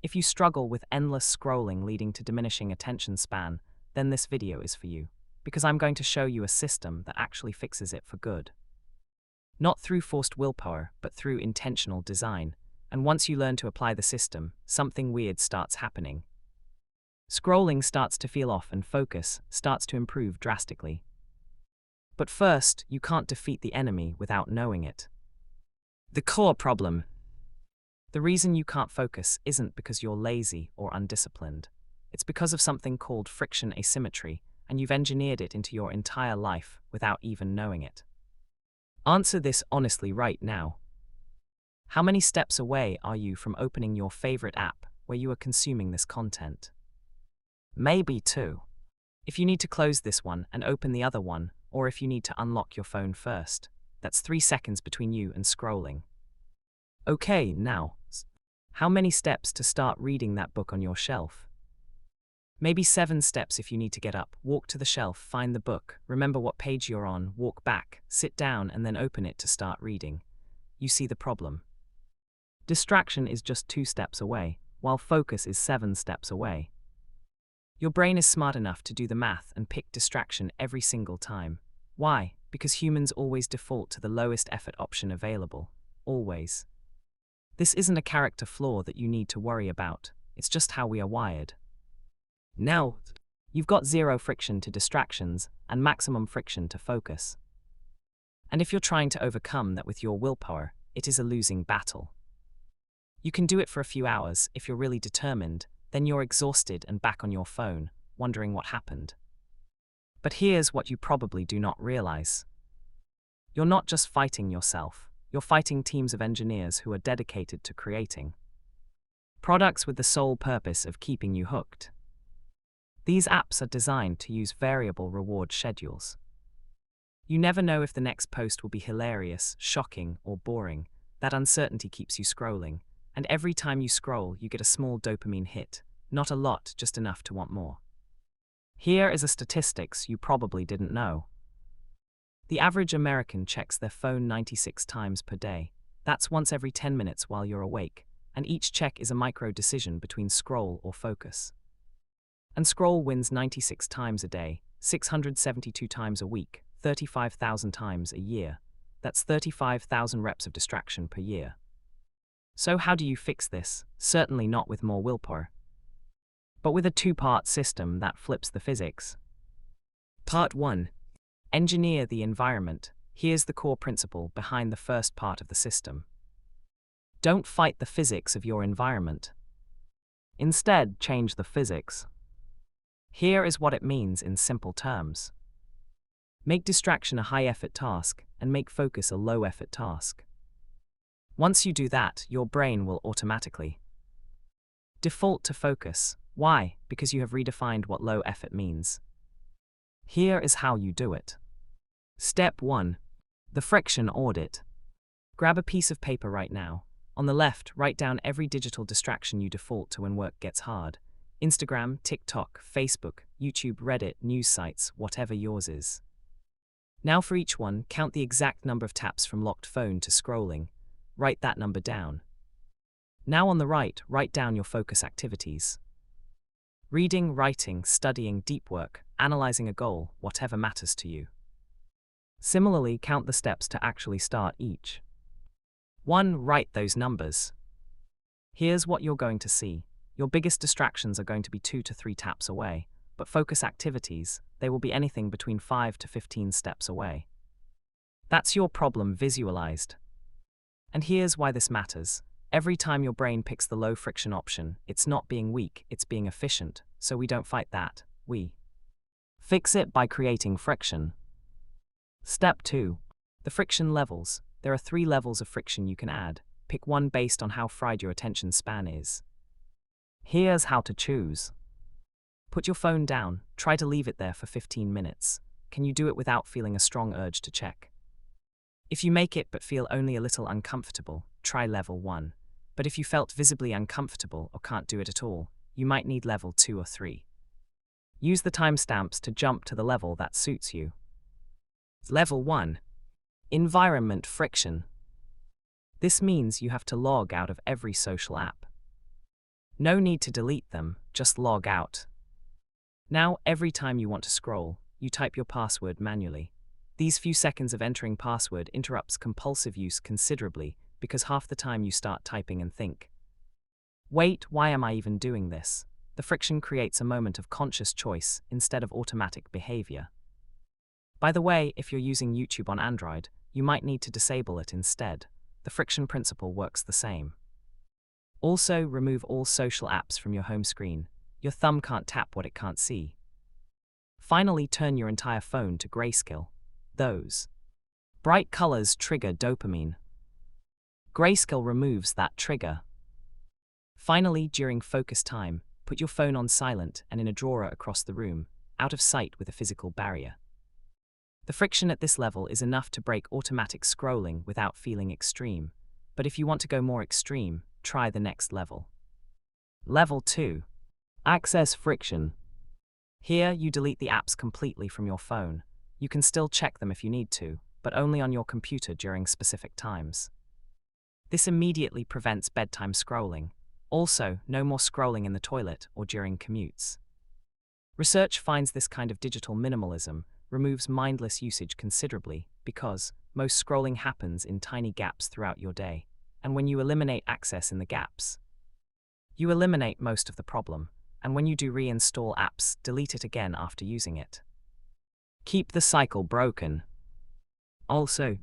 If you struggle with endless scrolling leading to diminishing attention span, then this video is for you, because I'm going to show you a system that actually fixes it for good. Not through forced willpower, but through intentional design. And once you learn to apply the system, something weird starts happening. Scrolling starts to feel off and focus starts to improve drastically. But first, you can't defeat the enemy without knowing it. The core problem. The reason you can't focus isn't because you're lazy or undisciplined. It's because of something called friction asymmetry, and you've engineered it into your entire life without even knowing it. Answer this honestly right now. How many steps away are you from opening your favorite app where you are consuming this content? Maybe 2. If you need to close this one and open the other one, or if you need to unlock your phone first, that's 3 seconds between you and scrolling. Okay, now, how many steps to start reading that book on your shelf? Maybe 7 steps if you need to get up, walk to the shelf, find the book, remember what page you're on, walk back, sit down, and then open it to start reading. You see the problem. Distraction is just 2 steps away, while focus is 7 steps away. Your brain is smart enough to do the math and pick distraction every single time. Why? Because humans always default to the lowest effort option available. Always. This isn't a character flaw that you need to worry about. It's just how we are wired. Now, you've got 0 friction to distractions and maximum friction to focus. And if you're trying to overcome that with your willpower, it is a losing battle. You can do it for a few hours if you're really determined, then you're exhausted and back on your phone, wondering what happened. But here's what you probably do not realize. You're not just fighting yourself, you're fighting teams of engineers who are dedicated to creating products with the sole purpose of keeping you hooked. These apps are designed to use variable reward schedules. You never know if the next post will be hilarious, shocking, or boring. That uncertainty keeps you scrolling. And every time you scroll, you get a small dopamine hit. Not a lot, just enough to want more. Here is a statistics you probably didn't know. The average American checks their phone 96 times per day. That's once every 10 minutes while you're awake. And each check is a micro decision between scroll or focus. And scroll wins 96 times a day, 672 times a week, 35,000 times a year. That's 35,000 reps of distraction per year. So how do you fix this? Certainly not with more willpower, but with a 2-part system that flips the physics. Part 1. Engineer the environment. Here's the core principle behind the first part of the system. Don't fight the physics of your environment. Instead, change the physics. Here is what it means in simple terms. Make distraction a high-effort task and make focus a low-effort task. Once you do that, your brain will automatically default to focus. Why? Because you have redefined what low effort means. Here is how you do it. Step 1. The friction audit. Grab a piece of paper right now. On the left, write down every digital distraction you default to when work gets hard. Instagram, TikTok, Facebook, YouTube, Reddit, news sites, whatever yours is. Now for each one, count the exact number of taps from locked phone to scrolling. Write that number down. Now on the right, write down your focus activities. Reading, writing, studying, deep work, analyzing a goal, whatever matters to you. Similarly, count the steps to actually start each. 1. Write those numbers. Here's what you're going to see. Your biggest distractions are going to be 2 to 3 taps away, but focus activities, they will be anything between 5 to 15 steps away. That's your problem visualized. And here's why this matters. Every time your brain picks the low friction option, it's not being weak, it's being efficient. So we don't fight that, we fix it by creating friction. Step 2. The friction levels. There are 3 levels of friction you can add. Pick one based on how fried your attention span is. Here's how to choose. Put your phone down, try to leave it there for 15 minutes. Can you do it without feeling a strong urge to check? If you make it but feel only a little uncomfortable, try level 1. But if you felt visibly uncomfortable or can't do it at all, you might need level 2 or 3. Use the timestamps to jump to the level that suits you. Level 1. Environment friction. This means you have to log out of every social app. No need to delete them, just log out. Now, every time you want to scroll, you type your password manually. These few seconds of entering password interrupts compulsive use considerably because half the time you start typing and think, wait, why am I even doing this? The friction creates a moment of conscious choice instead of automatic behavior. By the way, if you're using YouTube on Android, you might need to disable it instead. The friction principle works the same. Also, remove all social apps from your home screen. Your thumb can't tap what it can't see. Finally, turn your entire phone to grayscale. Those bright colors trigger dopamine. Grayscale removes that trigger. Finally, during focus time, put your phone on silent and in a drawer across the room, out of sight with a physical barrier. The friction at this level is enough to break automatic scrolling without feeling extreme, but if you want to go more extreme, try the next level. Level 2. Access friction. Here, you delete the apps completely from your phone. You can still check them if you need to, but only on your computer during specific times. This immediately prevents bedtime scrolling. Also, no more scrolling in the toilet or during commutes. Research finds this kind of digital minimalism removes mindless usage considerably because most scrolling happens in tiny gaps throughout your day, and when you eliminate access in the gaps, you eliminate most of the problem, and when you do reinstall apps, delete it again after using it. Keep the cycle broken. Also,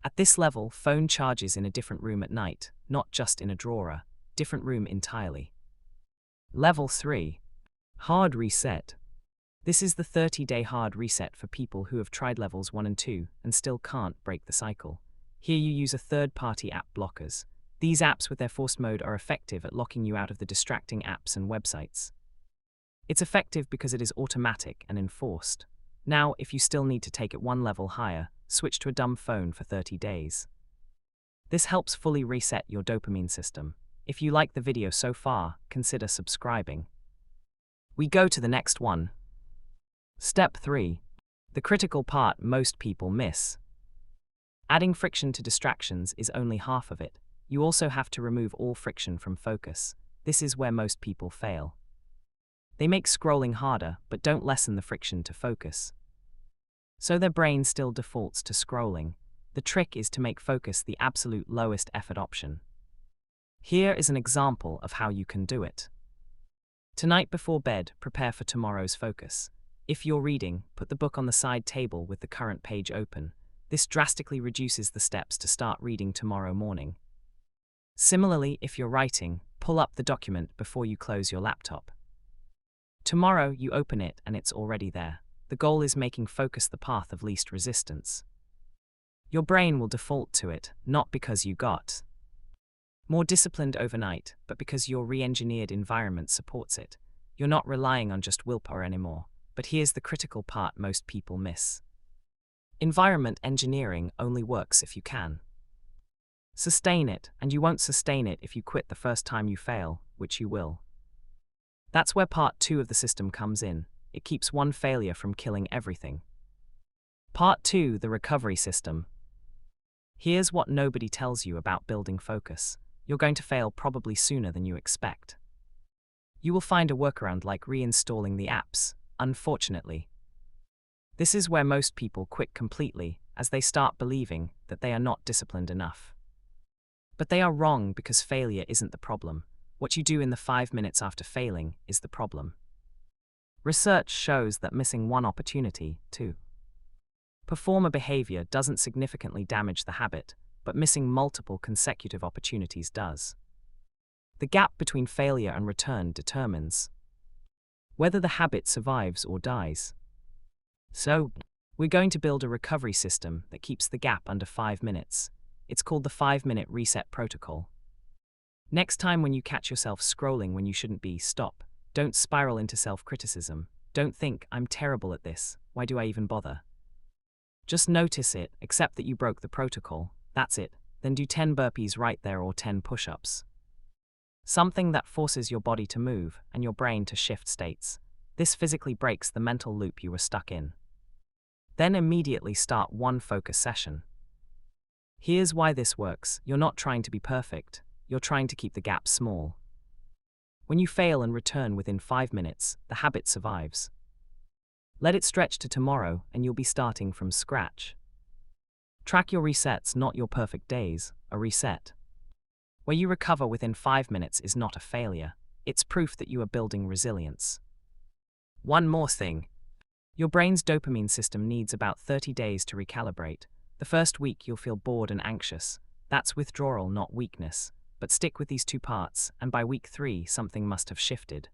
at this level, phone charges in a different room at night, not just in a drawer, different room entirely. Level 3. Hard reset. This is the 30-day hard reset for people who have tried levels 1 and 2 and still can't break the cycle. Here you use a third-party app blockers. These apps with their forced mode are effective at locking you out of the distracting apps and websites. It's effective because it is automatic and enforced. Now, if you still need to take it one level higher, switch to a dumb phone for 30 days. This helps fully reset your dopamine system. If you like the video so far, consider subscribing. We go to the next one. Step 3. The critical part most people miss. Adding friction to distractions is only half of it. You also have to remove all friction from focus. This is where most people fail. They make scrolling harder, but don't lessen the friction to focus. So their brain still defaults to scrolling. The trick is to make focus the absolute lowest effort option. Here is an example of how you can do it. Tonight before bed, prepare for tomorrow's focus. If you're reading, put the book on the side table with the current page open. This drastically reduces the steps to start reading tomorrow morning. Similarly, if you're writing, pull up the document before you close your laptop. Tomorrow, you open it and it's already there. The goal is making focus the path of least resistance. Your brain will default to it, not because you got more disciplined overnight, but because your re-engineered environment supports it. You're not relying on just willpower anymore. But here's the critical part most people miss. Environment engineering only works if you can sustain it, and you won't sustain it if you quit the first time you fail, which you will. That's where part 2 of the system comes in. It keeps one failure from killing everything. Part 2, the recovery system. Here's what nobody tells you about building focus. You're going to fail probably sooner than you expect. You will find a workaround like reinstalling the apps. Unfortunately, this is where most people quit completely as they start believing that they are not disciplined enough. But they are wrong because failure isn't the problem. What you do in the 5 minutes after failing is the problem. Research shows that missing one opportunity to perform a behavior doesn't significantly damage the habit, but missing multiple consecutive opportunities does. The gap between failure and return determines whether the habit survives or dies. So, we're going to build a recovery system that keeps the gap under 5 minutes. It's called the 5-minute reset protocol. Next time when you catch yourself scrolling when you shouldn't be, stop. Don't spiral into self-criticism. Don't think, I'm terrible at this, why do I even bother? Just notice it, accept that you broke the protocol, that's it, then do 10 burpees right there or 10 push-ups. Something that forces your body to move and your brain to shift states. This physically breaks the mental loop you were stuck in. Then immediately start one focus session. Here's why this works. You're not trying to be perfect. You're trying to keep the gap small. When you fail and return within 5 minutes, the habit survives. Let it stretch to tomorrow and you'll be starting from scratch. Track your resets, not your perfect days, a reset. Where you recover within 5 minutes is not a failure. It's proof that you are building resilience. One more thing. Your brain's dopamine system needs about 30 days to recalibrate. The first week you'll feel bored and anxious. That's withdrawal, not weakness. But stick with these two parts, and by week 3, something must have shifted.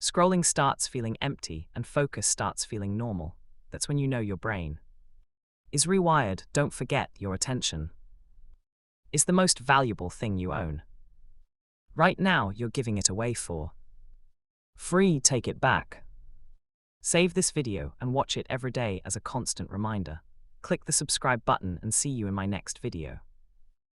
Scrolling starts feeling empty, and focus starts feeling normal. That's when you know your brain is rewired. Don't forget, your attention is the most valuable thing you own. Right now, you're giving it away for free. Take it back. Save this video and watch it every day as a constant reminder. Click the subscribe button and see you in my next video.